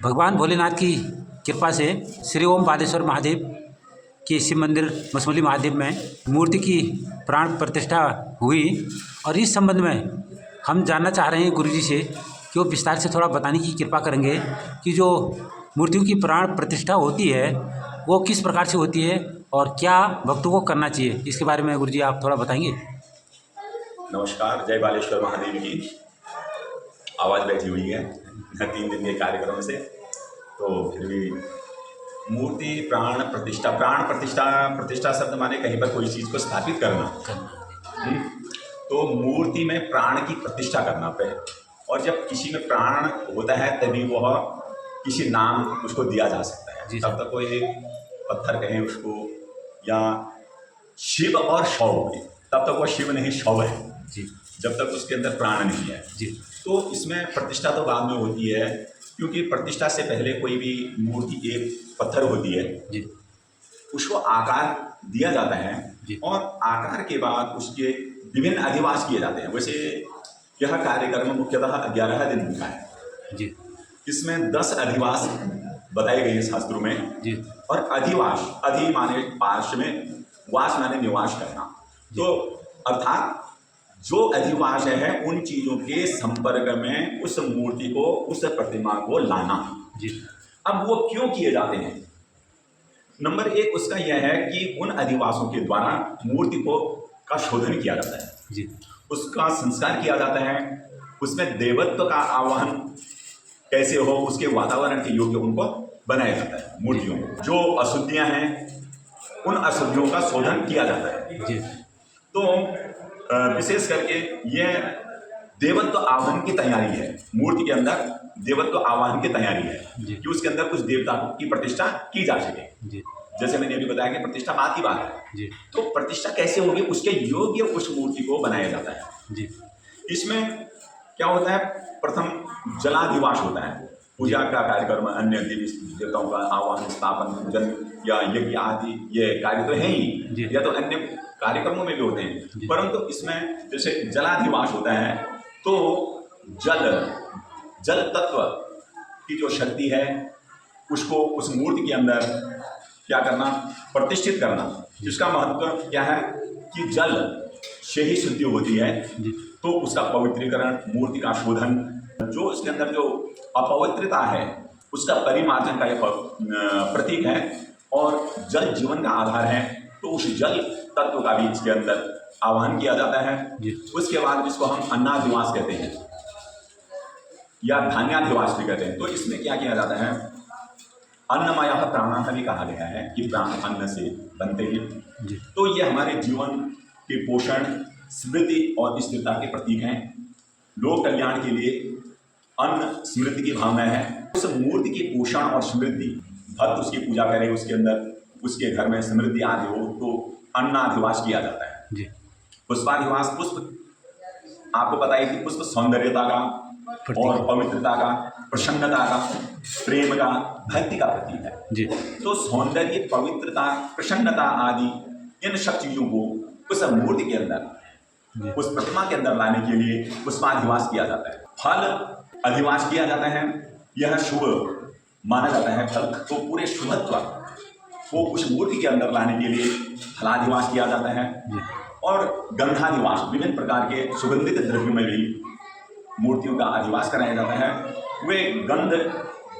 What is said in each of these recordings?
भगवान भोलेनाथ की कृपा से श्री ओम बालेश्वर महादेव के शिव मंदिर मसमली महादेव में मूर्ति की प्राण प्रतिष्ठा हुई। और इस संबंध में हम जानना चाह रहे हैं गुरुजी से कि वो विस्तार से थोड़ा बताने की कृपा करेंगे कि जो मूर्तियों की प्राण प्रतिष्ठा होती है वो किस प्रकार से होती है और क्या भक्तों को करना चाहिए, इसके बारे में गुरुजी आप थोड़ा बताएंगे। नमस्कार। जय बालेश्वर महादेव की। आवाज़ बैठी हुई है 3 दिन के कार्यक्रम से, तो फिर भी मूर्ति प्राण प्रतिष्ठा शब्द माने कहीं पर कोई चीज़ को स्थापित करना। तो मूर्ति में प्राण की प्रतिष्ठा करना पे, और जब किसी में प्राण होता है तभी वह किसी नाम उसको दिया जा सकता है। तब तक कोई पत्थर कहें उसको या शिव और शव, तब तक वह शिव नहीं शव है जी, जब तक उसके अंदर प्राण नहीं है जी। तो इसमें प्रतिष्ठा तो बाद में होती है, क्योंकि प्रतिष्ठा से पहले कोई भी मूर्ति एक पत्थर होती है जी, उसको आकार दिया जाता है जी। और आकार के बाद उसके विभिन्न अधिवास किए जाते हैं। वैसे यह कार्यक्रम मुख्यतः 11 दिन का है जी, इसमें 10 अधिवास बताए गए हैं शास्त्रों में जी। और अधिवास, अधि माने पार्श्व में, वास माने निवास करना। तो अर्थात जो अधिवास है उन चीज़ों के संपर्क में उस मूर्ति को, उस प्रतिमा को लाना जी। अब वो क्यों किए जाते हैं? नंबर 1 उसका यह है कि उन अधिवासों के द्वारा मूर्ति को का शोधन किया जाता है जी, उसका संस्कार किया जाता है, उसमें देवत्व का आवाहन कैसे हो, उसके वातावरण के योग्य उनको बनाया जाता है। मूर्तियों को जो अशुद्धियां हैं उन अशुद्धियों का शोधन किया जाता है जी। तो विशेष करके यह देवत्व आवाहन की तैयारी है। मूर्ति के अंदर देवत्व आवाहन की तैयारी है कि उसके अंदर कुछ देवता की प्रतिष्ठा की जा सके जी। जैसे मैंने अभी बताया कि प्रतिष्ठा बात की बात है जी। तो प्रतिष्ठा कैसे होगी, उसके योग्य उस मूर्ति को बनाया जाता है जी। इसमें क्या होता है, प्रथम जलाधिवास होता है, पूजा का कार्यक्रम, अन्य देवी देवताओं का आवाहन, स्थापन, पूजन या यज्ञ आदि ये कार्य तो है ही, या तो अन्य कार्यक्रमों में भी होते हैं, परंतु इसमें जैसे जलाधिवास होता है तो जल तत्व की जो शक्ति है उसको उस मूर्ति के अंदर क्या करना, प्रतिष्ठित करना। इसका महत्व क्या है कि जल से ही शुद्धि होती है, तो उसका पवित्रीकरण, मूर्ति का शोधन, जो इसके अंदर जो अपवित्रता है उसका परिमार्जन का एक प्रतीक है, और जल जीवन का आधार है, तो उस जल तत्व का भी इसके अंदर आह्वान किया जाता है। उसके बाद जिसको हम अन्नाधिवास कहते हैं या धान्याधिवास भी कहते हैं, तो इसमें क्या किया जाता है, अन्नमय प्राणः भी कहा गया है कि प्राण अन्न से बनते हैं। तो ये हमारे जीवन के पोषण, समृद्धि और स्थिरता के प्रतीक हैं। लोक कल्याण के लिए अन्न समृद्धि की भावना है। उस मूर्ति की पोषण और समृद्धि, भक्त उसकी पूजा करे, उसके अंदर उसके घर में समृद्धि आदि हो, तो अन्नाधिवास किया जाता है जी। पुष्पाधिवास, पुष्प आपको पता है कि पुष्प सौंदर्यता का और पवित्रता का, प्रसन्नता का, प्रेम का, भक्ति का प्रतीक है जी। तो सौंदर्य, पवित्रता, प्रसन्नता आदि इन सब चीजों को उस मूर्ति के अंदर, उस प्रतिमा के अंदर लाने के लिए पुष्पाधिवास किया जाता है। फल अधिवास किया जाता है, यह शुभ माना जाता है फल, तो पूरे शुभत्व को उस मूर्ति के अंदर लाने के लिए फलाधिवास किया जाता है। और गंधाधिवास, विभिन्न प्रकार के सुगंधित द्रव्यों में भी मूर्तियों का अधिवास कराया जाता है। वे गंध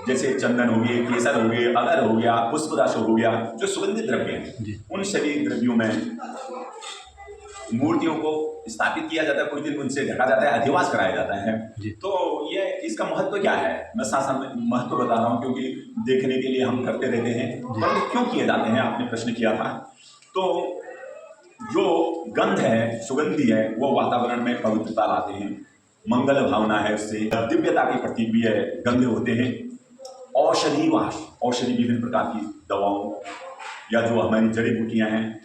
जैसे चंदन हो गए, केसर हो गए, अगर हो गया, पुष्पराश हो गया, जो सुगंधित द्रव्य हैं, उन सभी द्रव्यों में मूर्तियों को स्थापित किया जाता है, कुछ दिन उनसे ढका जाता है, अधिवास कराया जाता है। तो ये इसका महत्व क्या है, मैं साथ महत्व बता रहा हूँ, क्योंकि देखने के लिए हम करते रहते हैं, परंतु क्यों किए जाते हैं आपने प्रश्न किया था। तो जो गंध है, सुगंधी है, वो वातावरण में पवित्रता लाते हैं, मंगल भावना है, उससे दिव्यता के प्रतीक भी है, गंध होते हैं। औषधिवास, औषधि विभिन्न प्रकार की दवाओं या जो हमारी जड़ी बूटियां हैं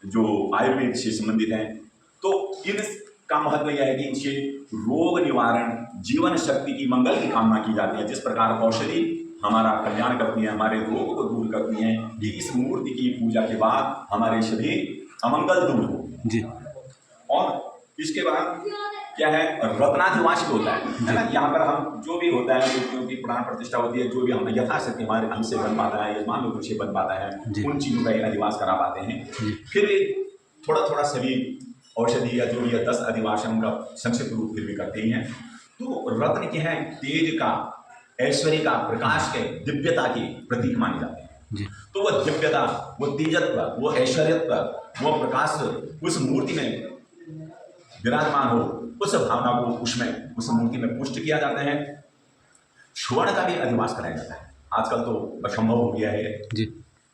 जो आयुर्वेद से संबंधित हैं, तो इनका महत्व यह है कि इनसे रोग निवारण, जीवन शक्ति की, मंगल की कामना की जाती है। जिस प्रकार औषधि हमारा कल्याण करती है, हमारे रोग को दूर करती हैं, कि इस मूर्ति की पूजा के बाद हमारे सभी अमंगल दूर हो जी। और इसके बाद क्या है, रत्नाधिवास भी होता है ना। यहाँ पर हम जो भी होता है, मूर्तियों की प्राण प्रतिष्ठा होती है, जो भी हम यथाशक्ति हमारे हमसे बन पाता है, यजमान लोगों से बन पाता है, उन चीज़ों का एक अधिवास करा पाते हैं। फिर थोड़ा थोड़ा सभी औषधि या जो भी 10 अधिवास है उनका संक्षिप्त रूप फिर भी करते ही हैं। तो रत्न के हैं तेज का, ऐश्वर्य का, प्रकाश के, दिव्यता के प्रतीक माने जाते हैं। तो वह दिव्यता, वो तेजत्व, वो ऐश्वर्यत्व, वो प्रकाश उस मूर्ति में विराजमान हो, उस भावना को उसमें उस मूर्ति में पुष्ट किया जाता है। स्वर्ण का भी अधिवास कराया जाता है। आजकल तो असंभव हो गया है जी,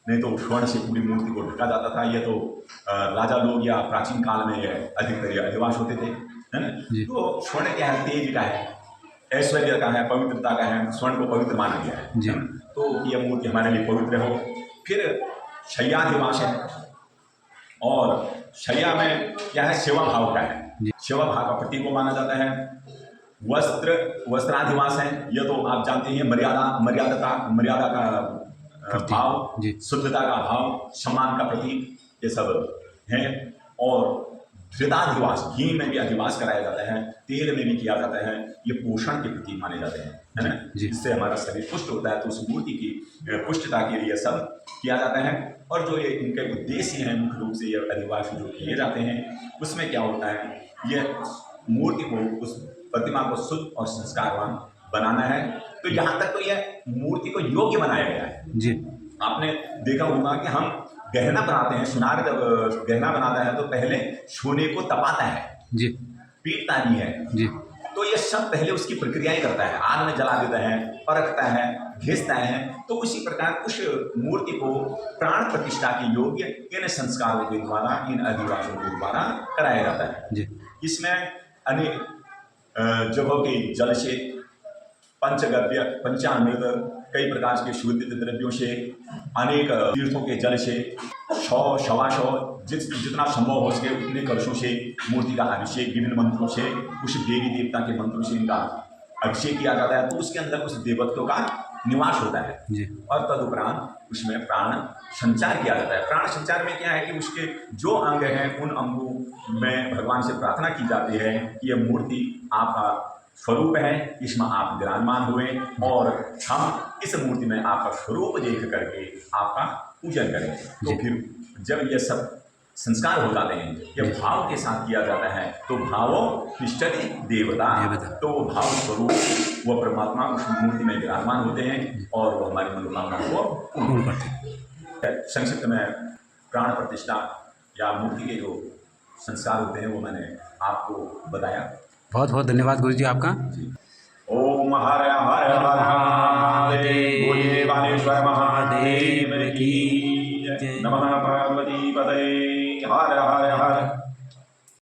नहीं तो स्वर्ण से पूरी मूर्ति को ढका जाता था। ये तो राजा लोग या प्राचीन काल में अधिकतर अधिवास होते थे, है ना। तो स्वर्ण क्या है, तेज का है, ऐश्वर्य का है, पवित्रता का है। स्वर्ण को पवित्र माना गया है, तो यह मूर्ति हमारे लिए पवित्र हो। फिर शय्याधिवास है, और शय्या में क्या है, सेवा भाव का है, सेवा भाव का प्रतीक को माना जाता है। वस्त्राधिवास है, यह तो आप जानते हैं, मर्यादा का भाव, शुद्धता का भाव, सम्मान का प्रतीक, ये सब है। और धृताधिवास, घी में भी अधिवास कराया जाता है, तेल में भी किया जाता है। ये पोषण के प्रतीक माने जाते हैं, है ना। जिससे हमारा शरीर पुष्ट होता है, तो उस मूर्ति की पुष्टता के लिए सब किया जाता है। और जो ये इनके उद्देश्य हैं, मुख्य रूप से ये अधिवास जो किए जाते हैं, उसमें क्या होता है, ये मूर्ति को, उस प्रतिमा को शुद्ध और संस्कारवान बनाना है। तो यहाँ तक तो यह मूर्ति को योग्य बनाया गया है जी। आपने देखा होगा कि हम गहना बनाते हैं, सुनार जब गहना बनाता है तो पहले सोने को तपाता है जी, पीटता भी है जी। तो ये सब पहले उसकी प्रक्रियाएं करता है, आग में जला देता है, परखता है, घिसता है। तो उसी प्रकार उस मूर्ति को प्राण प्रतिष्ठा के योग्य इन संस्कारों के द्वारा, इन अधिवासों के द्वारा कराया जाता है जी। इसमें अनेक जगहों के जल से, पंचगव्य, पंचामृत, कई प्रकार के शुद्ध द्रव्यों से, अनेक तीर्थों के जल से, 100-125 जितना संभव हो सके उतने कलशों से मूर्ति का अभिषेक, विभिन्न मंत्रों से, उस देवी देवता के मंत्रों से इनका अभिषेक किया जाता है। तो उसके अंदर उस देवत्व का निवास होता है जी। और तदुपरांत उसमें प्राण संचार किया जाता है। प्राण संचार में क्या है कि उसके जो अंग हैं, उन अंगों में भगवान से प्रार्थना की जाती है कि यह मूर्ति आपका स्वरूप है, इसमें आप विराजमान हुए, और हम इस मूर्ति में आपका स्वरूप देख करके आपका पूजन करें। तो फिर जब ये सब संस्कार हो जाते हैं, ये भाव के साथ किया जाता है, तो भावो तिष्ठति देवता, तो वो भाव स्वरूप, वो परमात्मा उस मूर्ति में विराजमान होते हैं, और वो हमारी मनोकामनाओं को पूर्ण करते हैं। संक्षिप्त में प्राण प्रतिष्ठा या मूर्ति के जो संस्कार होते हैं वो मैंने आपको बताया। बहुत बहुत धन्यवाद गुरु जी आपका। ओम हर हर हर महादेव, बोलिए बालेश्वर महादेव की। नमः पार्वती पतये, हर हर हर।